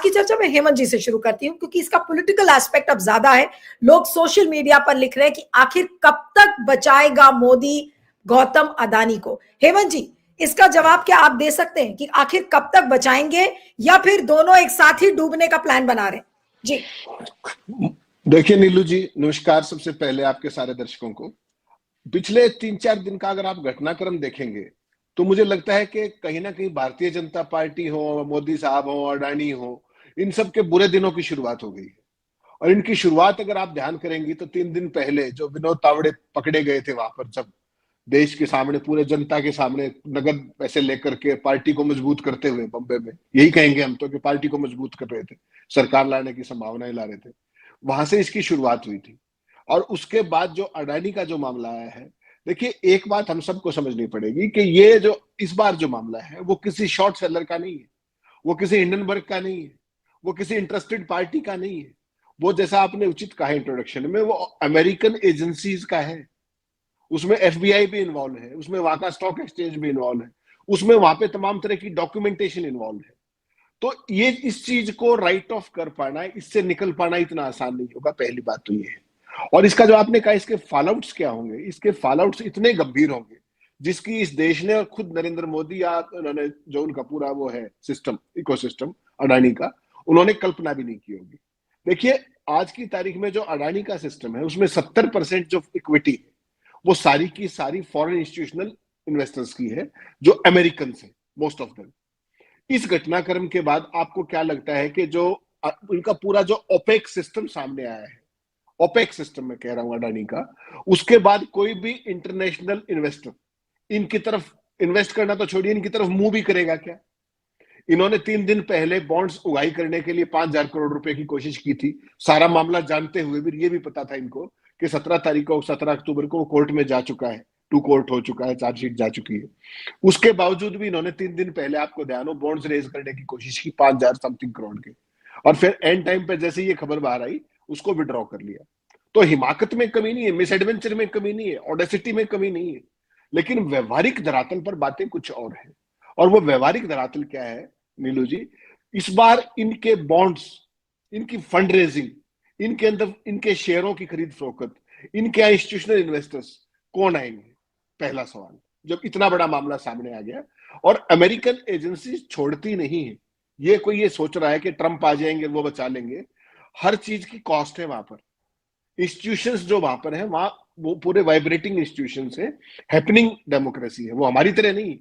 की चर्चा मैं हेमंत जी से शुरू करती हूं, क्योंकि इसका पॉलिटिकल एस्पेक्ट अब ज्यादा है। लोग सोशल मीडिया पर लिख रहे हैं कि आखिर कब तक बचाएगा मोदी गौतम अडानी को। हेमंत जी, इसका जवाब क्या आप दे सकते हैं कि आखिर कब तक बचाएंगे, या फिर दोनों एक साथ ही डूबने का प्लान बना रहे हैं? जी देखिए नीलू जी, नमस्कार। सबसे पहले आपके सारे दर्शकों को, पिछले 3-4 दिन का अगर आप घटनाक्रम देखेंगे तो मुझे लगता है कि कहीं ना कहीं भारतीय जनता पार्टी हो, मोदी साहब हो, अडानी हो, इन सब के बुरे दिनों की शुरुआत हो गई है। और इनकी शुरुआत अगर आप ध्यान करेंगी तो 3 दिन पहले जो विनोद तावड़े पकड़े गए थे वहां पर, जब देश के सामने, पूरे जनता के सामने नगद पैसे लेकर के पार्टी को मजबूत करते हुए बम्बे में, यही कहेंगे हम तो कि पार्टी को मजबूत कर रहे थे, सरकार लाने की संभावनाएं ला रहे थे, वहां से इसकी शुरुआत हुई थी। और उसके बाद जो अडानी का जो मामला आया है, देखिए एक बात हम सबको समझनी पड़ेगी कि ये जो इस बार जो मामला है वो किसी शॉर्ट सेलर का नहीं है, वो किसी हिंडनबर्ग का नहीं है, वो किसी इंटरेस्टेड पार्टी का नहीं है। वो, जैसा आपने उचित कहा इंट्रोडक्शन में, वो अमेरिकन एजेंसीज का है। उसमें एफबीआई भी इन्वॉल्व है, उसमें वहां का स्टॉक एक्सचेंज भी इन्वॉल्व है, उसमें वहां पे तमाम तरह की डॉक्यूमेंटेशन इन्वॉल्व है। तो ये इस चीज को राइट ऑफ कर पाना, इससे निकल पाना इतना आसान नहीं होगा, पहली बात तो ये है। और इसका जो आपने कहा, इसके फॉलोआउट्स क्या होंगे, इसके फॉलोआउट्स इतने गंभीर होंगे जिसकी इस देश ने, और खुद नरेंद्र मोदी या उन्होंने जो उनका पूरा वो है सिस्टम, इकोसिस्टम अडानी का, उन्होंने कल्पना भी नहीं की होगी। देखिए आज की तारीख में जो अडानी का सिस्टम है उसमें 70% जो इक्विटी है वो सारी की सारी फॉरेन इंस्टीट्यूशनल इन्वेस्टर्स की है, जो अमेरिकन है मोस्ट ऑफ देम। इस घटनाक्रम के बाद आपको क्या लगता है कि जो उनका पूरा जो ओपेक सिस्टम सामने आया है, ओपेक सिस्टम में कह रहा हूं अडानी का, उसके बाद कोई भी इंटरनेशनल इन्वेस्टर इनकी तरफ इन्वेस्ट करना तो छोड़िए, इनकी तरफ मुंह भी करेगा क्या? इन्होंने 3 दिन पहले बॉन्ड्स उगाही करने के लिए 5,000 करोड़ रुपए की कोशिश की थी, सारा मामला जानते हुए भी। ये भी पता था इनको कि 17 तारीख को, 17 अक्टूबर को कोर्ट में जा चुका है, टू कोर्ट हो चुका है, चार्जशीट जा चुकी है। उसके बावजूद भी इन्होंने 3 दिन पहले, आपको ध्यान हो, बॉन्ड्स रेज करने की कोशिश की 5,000 समथिंग करोड़ के, और फिर एंड टाइम पे जैसे ये खबर बाहर आई उसको विड्रॉ कर लिया। तो हिमाकत में कमी नहीं है, मिस एडवेंचर में कमी नहीं है, ऑडेसिटी में कमी नहीं है, लेकिन व्यवहारिक धरातल पर बातें कुछ और है। और वो व्यवहारिक धरातल क्या है नीलू जी? इस बार इनके बॉन्ड्स, इनकी फंड रेजिंग, इनके अंदर इनके शेयरों की खरीद फरोख्त, इनके इंस्टीट्यूशनल इन्वेस्टर्स कौन आएंगे? पहला सवाल, जब इतना बड़ा मामला सामने आ गया। और अमेरिकन एजेंसी छोड़ती नहीं है। ये कोई ये सोच रहा है कि ट्रंप आ जाएंगे वो बचा लेंगे, हर चीज की कॉस्ट है वहां पर। इंस्टीट्यूशंस जो वहां पर है, वहां वो पूरे वाइब्रेटिंग इंस्टीट्यूशंस है, हैपनिंग डेमोक्रेसी है। वो हमारी तरह नहीं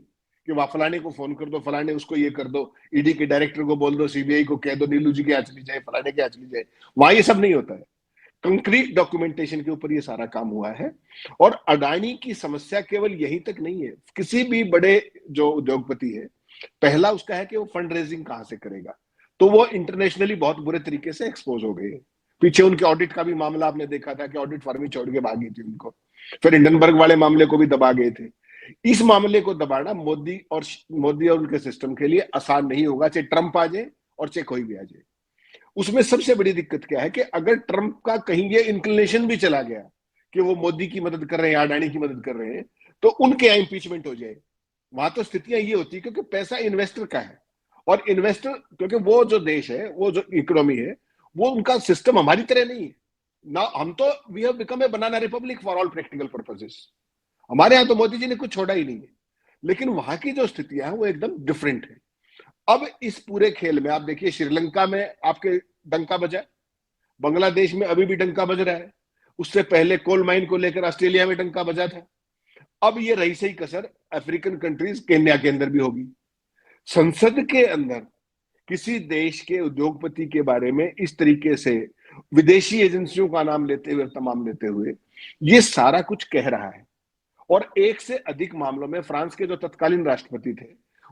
कि वहां फलाने को फोन कर दो, फलाने उसको ये कर दो, ईडी के डायरेक्टर को बोल दो, सीबीआई को कह दो नीलू जी के यहाँ चली जाए, फलाने के यहाँ चली जाए। वहां ये सब नहीं होता है। कंक्रीट डॉक्यूमेंटेशन के ऊपर ये सारा काम हुआ है। और अडानी की समस्या केवल यहीं तक नहीं है। किसी भी बड़े जो उद्योगपति है, पहला उसका है कि वो फंड रेजिंग कहां से करेगा। तो वो इंटरनेशनली बहुत बुरे तरीके से एक्सपोज हो गए। पीछे उनके ऑडिट का भी मामला आपने देखा था कि ऑडिट फर्म ही छोड़ के भागी थी उनको। फिर हिंडनबर्ग वाले मामले को भी दबा गए थे। इस मामले को दबाना मोदी और उनके सिस्टम के लिए आसान नहीं होगा, चाहे ट्रंप आ जाए और चाहे कोई भी आ जाए। उसमें सबसे बड़ी दिक्कत क्या है कि अगर ट्रंप का कहीं ये इंक्लिनेशन भी चला गया कि वो मोदी की मदद कर रहे हैं, अडानी की मदद कर रहे हैं, तो उनके यहाँ इंपीचमेंट हो जाए। वहां तो स्थितियां ये होती है क्योंकि पैसा इन्वेस्टर का है, और इन्वेस्टर, क्योंकि वो जो देश है, वो जो इकोनॉमी है, वो उनका सिस्टम हमारी तरह नहीं है ना। हम तो we have become a banana republic for all practical purposes. हमारे यहाँ तो मोदी जी ने कुछ छोड़ा ही नहीं है, लेकिन वहां की जो स्थितियां हैं वो एकदम डिफरेंट है। अब इस पूरे खेल में आप देखिए, श्रीलंका में आपके डंका बजा, बांग्लादेश में अभी भी डंका बज रहा है, उससे पहले कोल माइन को लेकर ऑस्ट्रेलिया में डंका बजा था। अब ये रही सही कसर अफ्रीकन कंट्रीज, केन्या के अंदर भी होगी। संसद के अंदर किसी देश के उद्योगपति के बारे में इस तरीके से विदेशी एजेंसियों का नाम लेते हुए, तमाम लेते हुए, ये सारा कुछ कह रहा है। और एक से अधिक मामलों में फ्रांस के जो तत्कालीन राष्ट्रपति थे,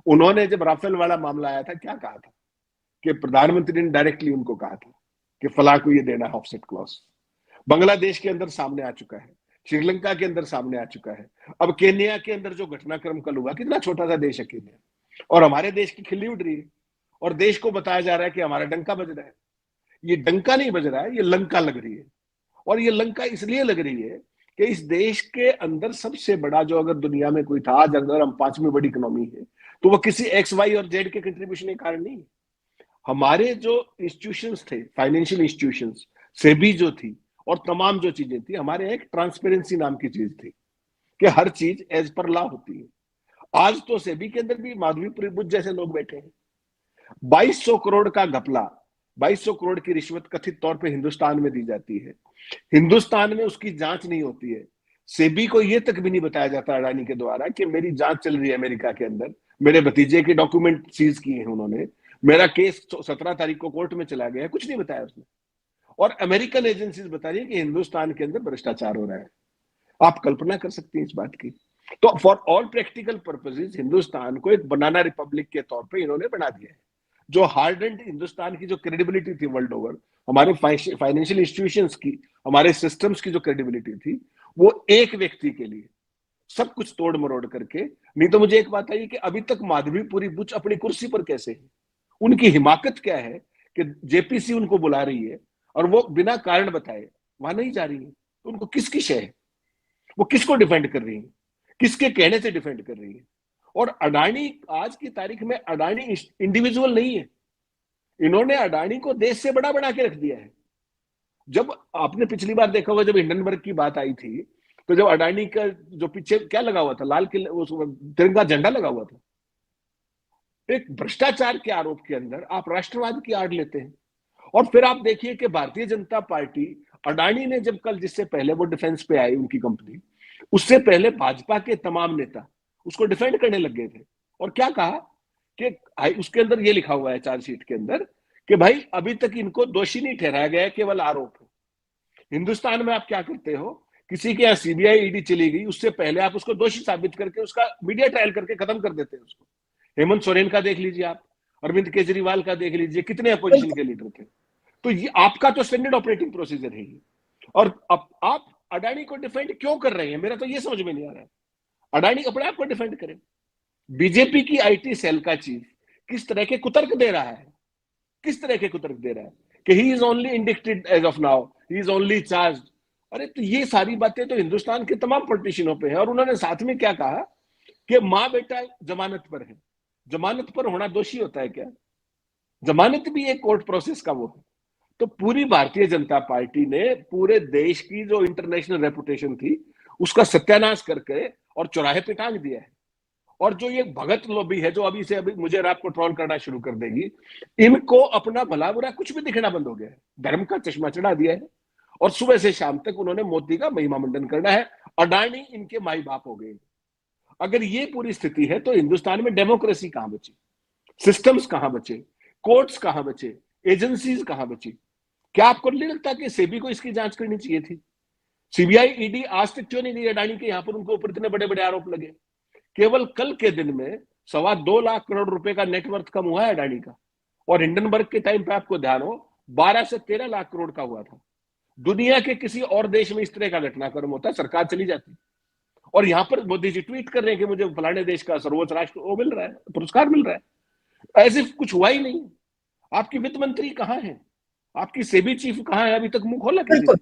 उन्होंने जब राफेल वाला मामला आया था, क्या कहा था कि प्रधानमंत्री ने डायरेक्टली उनको कहा था कि फला को ये देना है ऑफसेट क्लॉज। बांग्लादेश के अंदर सामने आ चुका है, श्रीलंका के अंदर सामने आ चुका है। अब केन्या के अंदर जो घटनाक्रम कल हुआ, कितना छोटा सा देश है केन्या, और हमारे देश की खिल्ली उड़ रही है, और देश को बताया जा रहा है कि हमारा डंका बज रहा है। ये डंका नहीं बज रहा है, ये लंका लग रही है। और ये लंका इसलिए लग रही है कि इस देश के अंदर सबसे बड़ा, जो अगर दुनिया में कोई था, आज अगर हम 5वीं बड़ी इकोनॉमी है, तो वो किसी एक्स, वाई और जेड के कंट्रीब्यूशन के कारण नहीं है। हमारे जो इंस्टीट्यूशंस थे, फाइनेंशियल इंस्टीट्यूशंस, सेबी जो थी और तमाम जो चीजें थी, हमारे एक ट्रांसपेरेंसी नाम की चीज थी कि हर चीज एज पर लॉ होती है। आज तो सेबी के अंदर भी माधवी बुद्ध जैसे लोग बैठे हैं। 2200 करोड़ का घपला, 2200 करोड़ की रिश्वत कथित तौर पे हिंदुस्तान में दी जाती है। हिंदुस्तान में उसकी जांच नहीं होती है। सेबी को यह तक भी नहीं बताया जाता अडानी के द्वारा कि मेरी जांच चल रही है अमेरिका के अंदर, मेरे भतीजे के डॉक्यूमेंट सीज किए हैं उन्होंने, मेरा केस 17 तारीख को कोर्ट में चला गया है, कुछ नहीं बताया उसने। और अमेरिकन एजेंसीज बता रही है कि हिंदुस्तान के अंदर भ्रष्टाचार हो रहा है। आप कल्पना कर सकते हैं इस बात की। तो for all practical purposes Hindustan को एक बनाना रिपब्लिक के तौर पे इन्होंने बना दिया है। जो हार्डेंड हिंदुस्तान की जो क्रेडिबिलिटी थी वर्ल्ड ओवर, हमारे फाइनेंशियल इंस्टीट्यूशंस की, हमारे सिस्टम्स की जो क्रेडिबिलिटी थी, वो एक व्यक्ति के लिए सब कुछ तोड़ मरोड़ करके। नहीं तो मुझे एक बात आई कि अभी तक माधवीपुरी बुच अपनी कुर्सी पर कैसे है? उनकी हिमाकत क्या है कि जेपीसी उनको बुला रही है और वो बिना कारण बताए वहां नहीं जा रही है? तो उनको किसकी शय है? वो किसको डिफेंड कर रही है? किसके कहने से डिफेंड कर रही है? और अडानी, आज की तारीख में अडानी इंडिविजुअल नहीं है, इन्होंने अडानी को देश से बड़ा बना के रख दिया है। जब आपने पिछली बार देखा होगा, जब हिंडनबर्ग की बात आई थी, तो जब अडानी का जो पीछे क्या लगा हुआ था, लाल किले तिरंगा झंडा लगा हुआ था। एक भ्रष्टाचार के आरोप के अंदर आप राष्ट्रवाद की आड़ लेते हैं। और फिर आप देखिए कि भारतीय जनता पार्टी, अडानी ने जब कल, जिससे पहले वो डिफेंस पे आई उनकी कंपनी, उससे पहले भाजपा के तमाम नेता उसको डिफेंड करने लग गए थे। और क्या कहा कि उसके अंदर ये लिखा हुआ है चार्जशीट के अंदर कि भाई अभी तक इनको दोषी नहीं ठहराया गया, केवल आरोप है। हिंदुस्तान में आप क्या करते हो, किसी के यहाँ सीबीआई ईडी चली गई, उससे पहले आप उसको दोषी साबित करके उसका मीडिया ट्रायल करके खत्म कर देते हैं उसको। हेमंत सोरेन का देख लीजिए आप, अरविंद केजरीवाल का देख लीजिए, कितने अपोजिशन के लीडर थे। तो ये आपका तो स्टैंडर्ड ऑपरेटिंग प्रोसीजर है। और अब आप अडानी को डिफेंड क्यों कर रहे हैं? मेरा तो ये समझ में नहीं आ रहा है। अडानी अपने आप को डिफेंड करे। बीजेपी की आईटी सेल का चीफ किस तरह के कुतर्क दे रहा है, किस तरह के कुतर्क दे रहा है कि he is only indicted as of now, he is only charged. अरे तो ये सारी बातें तो हिंदुस्तान के तमाम पॉलिटिशियनों पे है। और उन्होंने साथ में क्या कहा कि माँ बेटा जमानत पर है। जमानत पर होना दोषी होता है क्या? जमानत भी एक कोर्ट प्रोसेस का वो है। तो पूरी भारतीय जनता पार्टी ने पूरे देश की जो इंटरनेशनल रेपुटेशन थी उसका सत्यानाश करके और चौराहे पे टांग दिया है। और जो ये भगत लॉबी है जो अभी से अभी मुझे और आपको ट्रोल करना शुरू कर देगी, इनको अपना भला बुरा कुछ भी दिखना बंद हो गया है। धर्म का चश्मा चढ़ा दिया है और सुबह से शाम तक उन्होंने मोदी का महिमा मंडन करना है। अडानी इनके माई बाप हो गए। अगर ये पूरी स्थिति है तो हिंदुस्तान में डेमोक्रेसी कहां बची, सिस्टम्स कहां बचे, कोर्ट्स कहां बचे, एजेंसीज कहां बची? क्या आपको नहीं लगता कि सेबी को इसकी जांच करनी चाहिए थी? सीबीआई ईडी आज तक क्यों नहीं गई अडानी के यहां पर? उनको ऊपर इतने बड़े बड़े आरोप लगे। केवल कल के दिन में 2.25 लाख करोड़ रुपए का नेटवर्थ कम हुआ है अडानी का। और हिंडनबर्ग के टाइम पे आपको ध्यान हो 12 से 13 लाख करोड़ का हुआ था। दुनिया के किसी और देश में इस तरह का घटनाक्रम होता, सरकार चली जाती। और यहां पर मोदी जी ट्वीट कर रहे हैं कि मुझे फलाने देश का सर्वोच्च राष्ट्र वो मिल रहा है, पुरस्कार मिल रहा है। ऐसे कुछ हुआ ही नहीं। आपकी वित्त मंत्री कहां है? आपकी सेबी चीफ कहां है? अभी तक मुंह खोला किसी ने?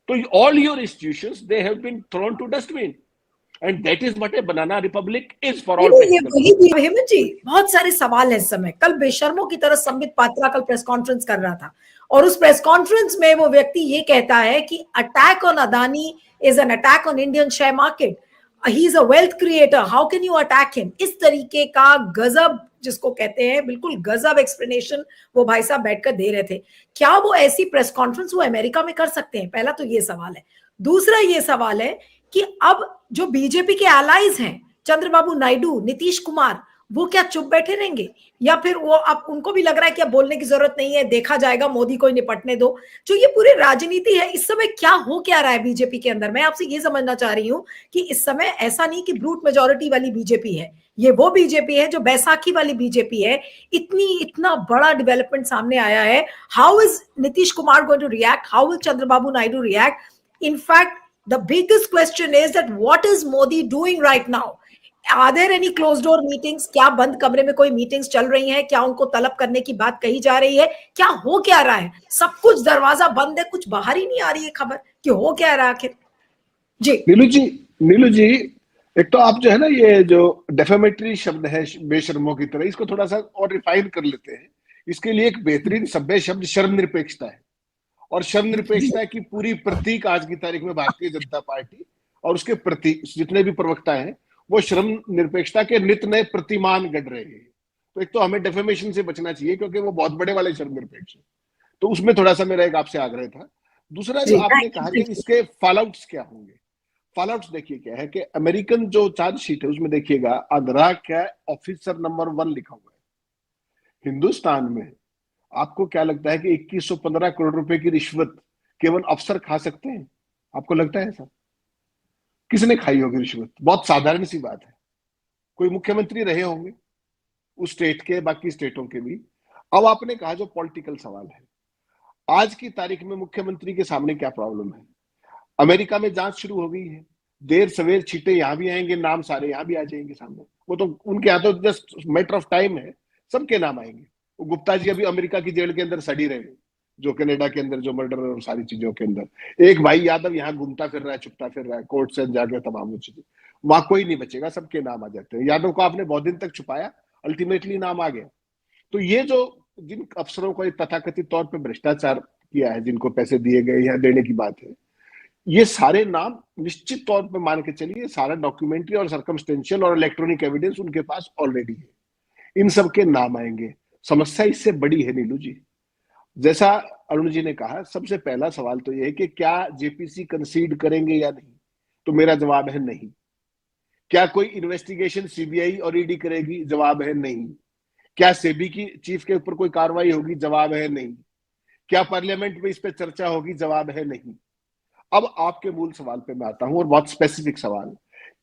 तो all your institutions they have been thrown to dustbin and that is what a banana republic is for all practical. Hemant ji, बहुत सारे सवाल है इस समय। कल बेशर्मों की तरह संबित पात्रा कल प्रेस कॉन्फ्रेंस कर रहा था और उस प्रेस कॉन्फ्रेंस में वो व्यक्ति ये कहता है कि attack on Adani is an attack on Indian share market, he is a wealth creator, how can you attack him? इस तरीके का गजब जिसको कहते हैं, बिल्कुल गजब एक्सप्लेनेशन वो भाई साहब बैठकर दे रहे थे। क्या वो ऐसी प्रेस कॉन्फ्रेंस वो अमेरिका में कर सकते हैं? पहला तो ये सवाल है। दूसरा ये सवाल है कि अब जो बीजेपी के एलाइज हैं, चंद्रबाबू नायडू, नीतीश कुमार, वो क्या चुप बैठे रहेंगे या फिर वो अब उनको भी लग रहा है कि अब बोलने की जरूरत नहीं है, देखा जाएगा, मोदी को निपटने दो? जो ये पूरी राजनीति है इस समय, क्या हो क्या रहा है बीजेपी के अंदर? मैं आपसे ये समझना चाह रही हूं कि इस समय ऐसा नहीं कि ब्रूट मेजोरिटी वाली बीजेपी है, ये वो बीजेपी है जो बैसाखी वाली बीजेपी है। इतना बड़ा डेवलपमेंट सामने आया है। How is Nitish Kumar going to react? How will Chandrababu Naidu react? In fact the biggest question is that what is Modi doing right now? Are there any closed door meetings? क्या बंद कमरे में कोई मीटिंग्स चल रही हैं? क्या उनको तलब करने की बात कही जा रही है? क्या हो क्या रहा है? सब कुछ दरवाजा बंद है, कुछ बाहर ही नहीं आ रही है खबर कि हो क्या रहा है आखिर। जी नीलू जी, एक तो आप जो है ना, ये जो डेफेमेटरी शब्द है बेशर्मों की तरह, इसको थोड़ा सा और रिफाइन कर लेते हैं इसके लिए एक बेहतरीन सभ्य शब्द शर्मनिरपेक्षता है, और शर्मनिरपेक्षता की पूरी प्रतीक आज की तारीख में भारतीय जनता पार्टी और उसके प्रतीक जितने भी प्रवक्ता हैं वो श्रम निरपेक्षता के नित नए प्रतिमान गढ़ रहे हैं। तो एक तो हमें डेफेमेशन से बचना चाहिए क्योंकि वो बहुत बड़े वाले शर्म निरपेक्ष है, तो उसमें थोड़ा सा मेरा एक आपसे आग्रह था। दूसरा जो आपने कहा कि इसके फॉलआउट्स क्या होंगे, फॉलआउट्स देखिए क्या है कि अमेरिकन जो चार्जशीट है उसमें देखिएगा आगरा का ऑफिसर नंबर 1 लिखा हुआ है। हिंदुस्तान में आपको क्या लगता है कि 2115 करोड़ रुपए की रिश्वत केवल अफसर खा सकते हैं? आपको लगता है ऐसा? किसने खाई होगी रिश्वत? बहुत साधारण सी बात है, कोई मुख्यमंत्री रहे होंगे उस स्टेट के, बाकी स्टेटों के भी। अब आपने कहा जो पॉलिटिकल सवाल है, आज की तारीख में मुख्यमंत्री के सामने क्या प्रॉब्लम है? अमेरिका में जांच शुरू हो गई है, देर सवेर छींटे यहां भी आएंगे, नाम सारे यहां भी आ जाएंगे सामने। वो तो उनके यहां तो जस्ट मैटर ऑफ टाइम है, सबके नाम आएंगे। वो गुप्ता जी अभी अमेरिका की जेल के अंदर सड़ी रहे, जो कनाडा के अंदर जो मर्डर और सारी चीजों के अंदर। एक भाई यादव यहाँ घूमता फिर रहा है, छुपता फिर रहा है, कोर्ट से जाके तमाम चीजें, वहां कोई नहीं बचेगा, सबके नाम आ जाते हैं। यादव को आपने बहुत दिन तक छुपाया, अल्टीमेटली नाम आ गया। तो ये जो जिन अफसरों को तथाकथित तौर पर भ्रष्टाचार किया है, जिनको पैसे दिए गए या देने की बात है, ये सारे नाम निश्चित तौर पे मान के चलिए, सारा डॉक्यूमेंट्री और सर्कमस्टेंशियल और इलेक्ट्रॉनिक एविडेंस उनके पास ऑलरेडी है, इन सब के नाम आएंगे। समस्या इससे बड़ी है नीलू जी, जैसा अरुण जी ने कहा, सबसे पहला सवाल तो यह है कि क्या जेपीसी कंसीड करेंगे या नहीं? तो मेरा जवाब है नहीं। क्या कोई इन्वेस्टिगेशन सीबीआई और ईडी करेगी? जवाब है नहीं। क्या सेबी की चीफ के ऊपर कोई कार्रवाई होगी? जवाब है नहीं। क्या पार्लियामेंट में इस पर चर्चा होगी? जवाब है नहीं। अब आपके मूल सवाल पे मैं आता हूं, और बहुत स्पेसिफिक सवाल।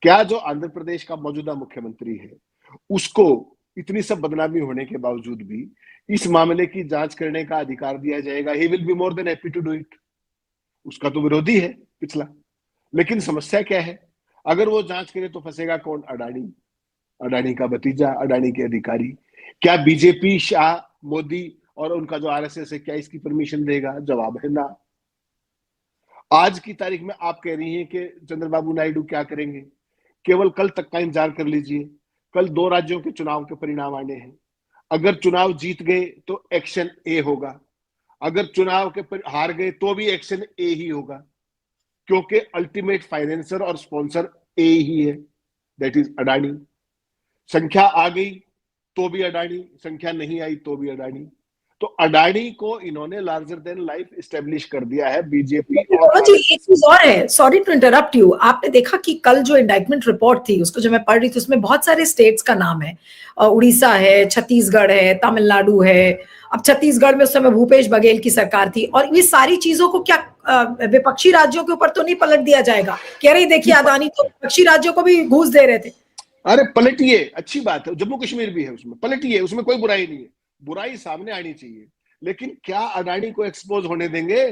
क्या जो आंध्र प्रदेश का मौजूदा मुख्यमंत्री है उसको इतनी सब बदनामी होने के बावजूद भी इस मामले की जांच करने का अधिकार दिया जाएगा? He will be more than happy to do it. उसका तो विरोधी है पिछला, लेकिन समस्या क्या है? अगर वो जांच करे तो फंसेगा कौन? अडानी, अडानी का भतीजा, अडानी के अधिकारी। क्या बीजेपी, शाह, मोदी और उनका जो आरएसएस है, क्या इसकी परमिशन देगा? जवाब है ना। आज की तारीख में आप कह रही हैं कि चंद्रबाबू नायडू क्या करेंगे? केवल कल तक का इंतजार कर लीजिए। कल 2 राज्यों के चुनाव के परिणाम आने हैं। अगर चुनाव जीत गए तो एक्शन ए होगा, अगर चुनाव के हार गए तो भी एक्शन ए ही होगा, क्योंकि अल्टीमेट फाइनेंसर और स्पॉन्सर ए ही है, दैट इज अडानी। संख्या आ गई तो भी अडानी, संख्या नहीं आई तो भी अडानी। तो अडानी को इन्होंने लार्जर देन लाइफ एस्टेब्लिश कर दिया है बीजेपी। और जी एक चीज और है, सॉरी टू इंटरप्ट यू, आपने देखा कि कल जो इंडाइटमेंट रिपोर्ट थी उसको जो मैं पढ़ रही थी उसमें बहुत सारे स्टेट्स का नाम है, उड़ीसा है, छत्तीसगढ़ है, तमिलनाडु है। अब छत्तीसगढ़ में उस समय भूपेश बघेल की सरकार थी, और ये सारी चीजों को क्या विपक्षी राज्यों के ऊपर तो नहीं पलट दिया जाएगा? कह रही देखिए अदानी तो विपक्षी राज्यों को भी घूस दे रहे थे। अरे पलटिए, अच्छी बात है, जम्मू कश्मीर भी है उसमें, पलटिए, उसमें कोई बुराई नहीं है, बुराई सामने आनी चाहिए, लेकिन क्या अडानी को एक्सपोज होने देंगे?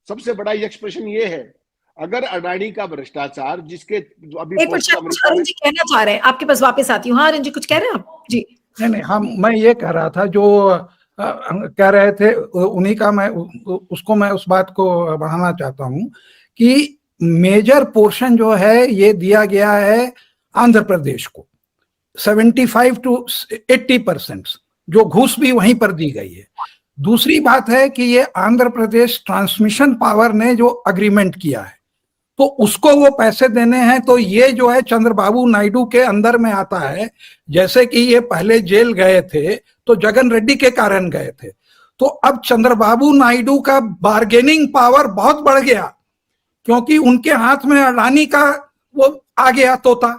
सबसे बड़ा एक्सप्रेशन ये है। अगर अडानी का भ्रष्टाचार जिसके अभी एक मिनट, अरुण जी कहना चाह रहे हैं, आपके पास वापस आती हूँ। हाँ अरुण जी कुछ कह रहे हैं आप? जी नहीं, हम मैं ये कह रहा था जो कह रहे थे उन्हीं का मैं उसको मैं उस बात को बढ़ाना चाहता हूँ कि मेजर पोर्शन जो है ये दिया गया है आंध्र प्रदेश को, 75 to 80% जो घूस भी वहीं पर दी गई है। दूसरी बात है कि ये आंध्र प्रदेश ट्रांसमिशन पावर ने जो अग्रीमेंट किया है तो उसको वो पैसे देने हैं, तो ये जो है चंद्रबाबू नायडू के अंदर में आता है। जैसे कि ये पहले जेल गए थे तो जगन रेड्डी के कारण गए थे, तो अब चंद्रबाबू नायडू का बार्गेनिंग पावर बहुत बढ़ गया, क्योंकि उनके हाथ में अडानी का वो आ गया तोता,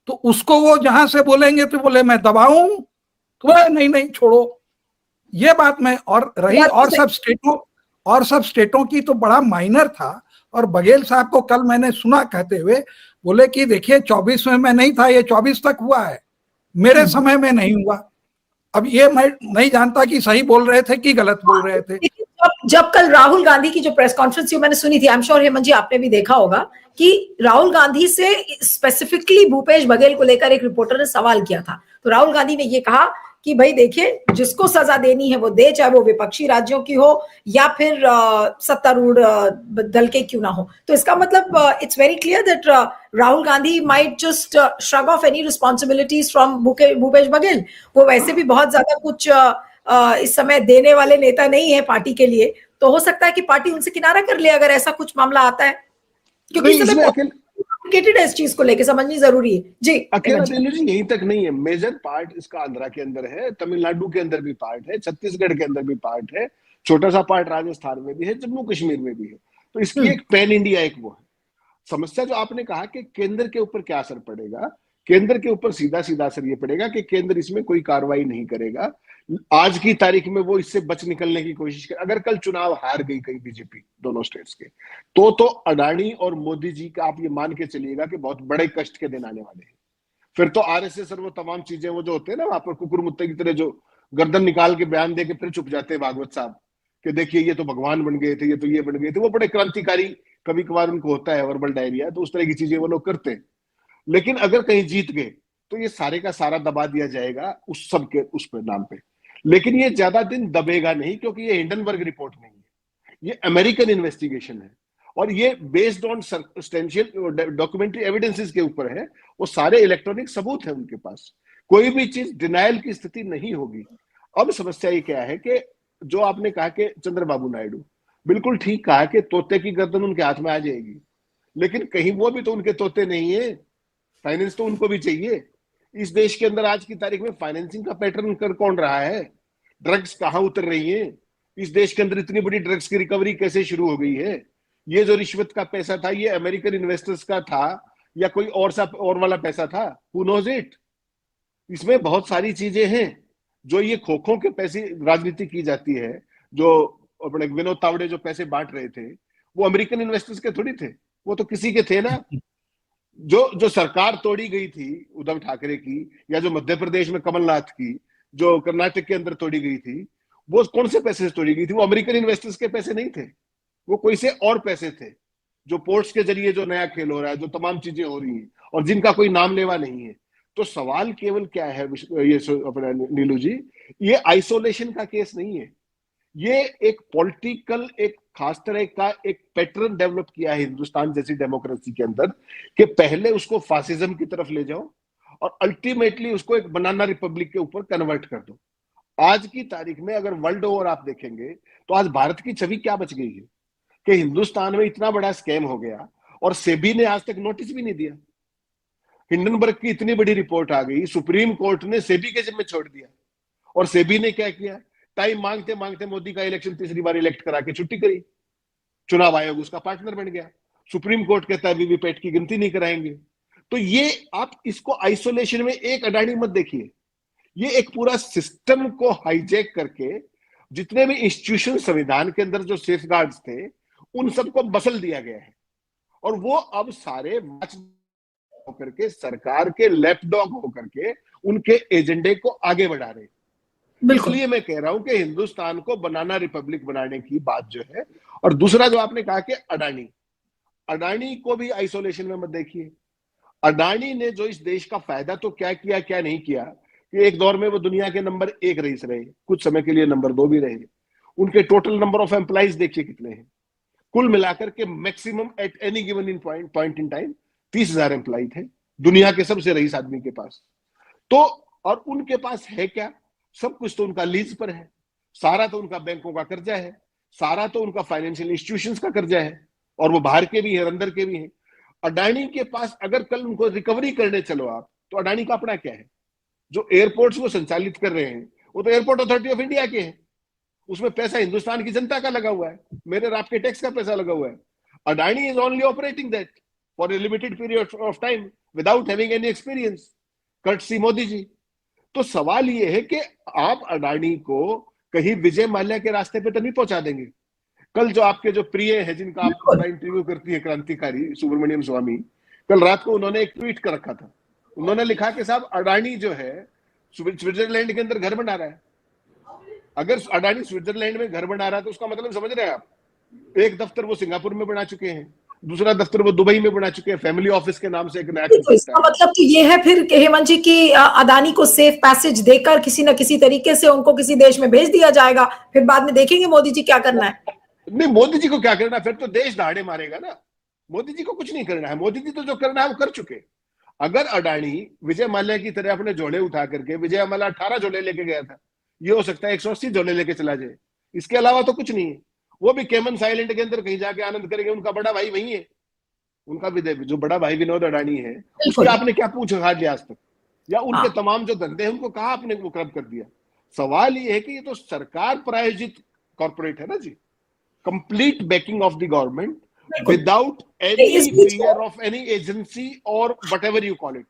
तो उसको वो जहां से बोलेंगे तो बोले मैं दबाऊं, तो नहीं छोड़ो, ये बात मैं। और रही और सब स्टेटों की तो बड़ा माइनर था। और बघेल साहब को कल मैंने सुना कहते हुए, बोले कि देखिए 24 में मैं नहीं था, ये 24 तक हुआ है, मेरे समय में नहीं हुआ। अब ये मैं नहीं जानता कि सही बोल रहे थे कि गलत बोल रहे थे। जब कल राहुल गांधी की जो प्रेस कॉन्फ्रेंस थी मैंने सुनी थी, आई एम श्योर हेमंत जी आपने भी देखा होगा कि राहुल गांधी से स्पेसिफिकली भूपेश बघेल को लेकर एक रिपोर्टर ने सवाल किया था, तो राहुल गांधी ने ये कहा कि भाई देखिए जिसको सजा देनी है वो दे, चाहे वो विपक्षी राज्यों की हो या फिर सत्तारूढ़ दल के क्यों ना हो। तो इसका मतलब it's very clear that Rahul Gandhi might just shrug of any responsibilities from Bhupesh Baghel. वो वैसे भी बहुत ज्यादा कुछ इस समय देने वाले नेता नहीं है पार्टी के लिए, तो हो सकता है कि पार्टी उनसे किनारा कर ले अगर ऐसा कुछ मामला आता है, क्योंकि इस समय कॉम्प्लिकेटेड है, इस चीज को लेकर समझनी जरूरी है। जी अकेला नीलू जी यहीं तक नहीं है, मेजर पार्ट इसका आंध्रा के अंदर है, तमिलनाडु के अंदर भी पार्ट है, छत्तीसगढ़ के अंदर भी पार्ट है, छोटा सा पार्ट राजस्थान में भी है, जम्मू कश्मीर में भी है। तो इसकी एक पैन इंडिया एक वो है समस्या। जो आपने कहा कि केंद्र के ऊपर क्या असर पड़ेगा, केंद्र के ऊपर सीधा सीधा असर ये पड़ेगा कि केंद्र इसमें कोई कार्रवाई नहीं करेगा। आज की तारीख में वो इससे बच निकलने की कोशिश करे। अगर कल चुनाव हार गई कहीं बीजेपी दोनों स्टेट्स के, तो अडानी और मोदी जी का आप ये मान के चलिएगा कि बहुत बड़े कष्ट के दिन आने वाले हैं। फिर तो आरएसएस और वो तमाम चीजें वो जो होते हैं ना वहां पर कुकुर मुत्ते की तरह जो गर्दन निकाल के बयान दे के फिर चुप जाते हैं भागवत साहब कि देखिए ये तो भगवान बन गए थे, ये तो ये बन गए थे। वो बड़े क्रांतिकारी, कभी कभार उनको होता है वर्बल डायरिया, तो उस तरह की चीजें वो लोग करते हैं। लेकिन अगर कहीं जीत गए तो ये सारे का सारा दबा दिया जाएगा उस सब के उस पे नाम पे। लेकिन ये ज्यादा दिन दबेगा नहीं, क्योंकि ये हिंडनबर्ग रिपोर्ट नहीं है, ये अमेरिकन इन्वेस्टिगेशन है और ये based on substantial documentary evidences के ऊपर है। वो सारे इलेक्ट्रॉनिक सबूत है उनके पास, कोई भी चीज डिनायल की स्थिति नहीं होगी। अब समस्या ये क्या है कि जो आपने कहा कि चंद्रबाबू नायडू, बिल्कुल ठीक कहा कि तोते की गर्दन उनके हाथ में आ जाएगी, लेकिन कहीं वो भी तो उनके तोते नहीं है, फाइनेंस तो उनको भी चाहिए। इस देश के अंदर आज की तारीख में फाइनेंसिंग का पैटर्न कर कौन रहा है, ड्रग्स कहां उतर रही है, इस देश के अंदर इतनी बड़ी ड्रग्स की रिकवरी कैसे शुरू हो गई है, ये जो रिश्वत का पैसा था ये अमेरिकन इन्वेस्टर्स का था या कोई और वाला पैसा था, हु नोज इट। इसमें बहुत सारी चीजें हैं जो ये खोखों के पैसे राजनीति की जाती है। जो अपने विनोद तावड़े जो पैसे बांट रहे थे वो अमेरिकन इन्वेस्टर्स के थोड़ी थे, वो तो किसी के थे ना। जो सरकार तोड़ी गई थी उद्धव ठाकरे की, या जो मध्य प्रदेश में कमलनाथ की, जो कर्नाटक के अंदर तोड़ी गई थी, वो कौन से पैसे से तोड़ी गई थी? वो अमेरिकन इन्वेस्टर्स के पैसे नहीं थे, वो कोई से और पैसे थे। जो पोर्ट्स के जरिए जो नया खेल हो रहा है, जो तमाम चीजें हो रही हैं और जिनका कोई नाम लेवा नहीं है। तो सवाल केवल क्या है ये अपना नीलू जी, ये आइसोलेशन का केस नहीं है, ये एक पॉलिटिकल एक खास तरह का एक पैटर्न डेवलप किया है हिंदुस्तान जैसी डेमोक्रेसी के अंदर कि पहले उसको फासिज्म की तरफ ले जाओ और अल्टीमेटली उसको एक बनाना रिपब्लिक के ऊपर कन्वर्ट कर दो। आज की तारीख में अगर वर्ल्ड ओवर आप देखेंगे तो आज भारत की छवि क्या बच गई है कि हिंदुस्तान में इतना बड़ा स्कैम हो गया और सेबी ने आज तक नोटिस भी नहीं दिया। हिंडनबर्ग की इतनी बड़ी रिपोर्ट आ गई, सुप्रीम कोर्ट ने सेबी के जिम्मे छोड़ दिया और सेबी ने क्या किया, टाइम मांगते मांगते मोदी का इलेक्शन तीसरी बार इलेक्ट करा के छुट्टी करी। चुनाव आयोग उसका पार्टनर बन गया। सुप्रीम कोर्ट कहता है वीवीपैट की गिनती नहीं कराएंगे। तो ये आप इसको आइसोलेशन में एक अडानी मत देखिए, ये एक पूरा सिस्टम को हाईजैक करके जितने भी इंस्टीट्यूशन संविधान के अंदर जो सेफगार्ड्स थे उन सबको बसल दिया गया है और वो अब सारे होकर के सरकार के लैपडॉग होकर के उनके एजेंडे को आगे बढ़ा रहे हैं। इसलिए मैं कह रहा हूं कि हिंदुस्तान को बनाना रिपब्लिक बनाने की बात जो है। और दूसरा जो आपने कहा कि अडानी को भी आइसोलेशन में मत देखिए। अडानी ने जो इस देश का फायदा तो क्या किया क्या नहीं किया कि एक दौर में वो दुनिया के नंबर 1 रईस रहे, कुछ समय के लिए नंबर 2 भी रहे। उनके टोटल नंबर ऑफ एम्प्लॉइज देखिए कितने हैं, कुल मिलाकर के maximum at any given in point in time 30,000 employ थे दुनिया के सबसे रईस आदमी के पास। तो और उनके पास है क्या, सब कुछ तो उनका लीज पर है, सारा तो उनका बैंकों का कर्जा है, सारा तो उनका फाइनेंशियल इंस्टीट्यूशंस का कर्जा है और वो बाहर के भी हैं अंदर के भी हैं। अडानी के पास अगर कल उनको रिकवरी करने चलो आप, तो अडानी का अपना क्या है? जो एयरपोर्ट्स वो संचालित कर रहे हैं वो तो एयरपोर्ट अथॉरिटी ऑफ इंडिया के हैं, उसमें पैसा हिंदुस्तान की जनता का लगा हुआ है, मेरे और आपके टैक्स का पैसा लगा हुआ है। Adani is only operating that for a limited period of time without having any experience, courtesy Modi ji. तो सवाल ये है कि आप अडानी को कहीं विजय माल्या के रास्ते पे तो नहीं पहुंचा देंगे। कल जो आपके जो प्रिय है जिनका आप बड़ा इंटरव्यू करती है, क्रांतिकारी सुब्रमण्यम स्वामी, कल रात को उन्होंने एक ट्वीट कर रखा था। उन्होंने लिखा कि साहब अडानी जो है स्विट्जरलैंड के अंदर घर बना रहा है। अगर अडानी स्विट्जरलैंड में घर बना रहा है तो उसका मतलब समझ रहे हैं आप, एक दफ्तर वो सिंगापुर में बना चुके हैं, दूसरा दफ्तर वो दुबई में बना चुके हैं, फैमिली ऑफिस के नाम से एक नया। तो इसका मतलब तो ये है फिर हेमंत जी की अडानी को सेफ पैसेज देकर किसी न किसी तरीके से उनको किसी देश में भेज दिया जाएगा, फिर बाद में देखेंगे मोदी जी क्या करना है। नहीं, मोदी जी को क्या करना, फिर तो देश दहाड़े मारेगा ना। मोदी जी को कुछ नहीं करना है, मोदी जी तो जो करना है वो कर चुके। अगर अडानी विजय माल्या की तरह अपने जोड़े उठा करके, विजय माल्या 18 जोड़े लेके गया था, ये हो सकता है 180 झोले लेके चला जाए, इसके अलावा तो कुछ नहीं है। वो भी केमन साइलेंट के अंदर कहीं जाके आनंद करेंगे, उनका बड़ा भाई वही है, उनका भी जो बड़ा भाई विनोद अडानी है उसकी आपने क्या पूछ उखाड़ लिया आज तक, या उनके तमाम जो धंधे हैं उनको कहा आपने वो क्रब कर दिया। सवाल ये है कि ये तो सरकार प्रायोजित कॉर्पोरेट है ना जी, complete backing of the government without any fear of any agency और व्हाटएवर यू कॉल इट।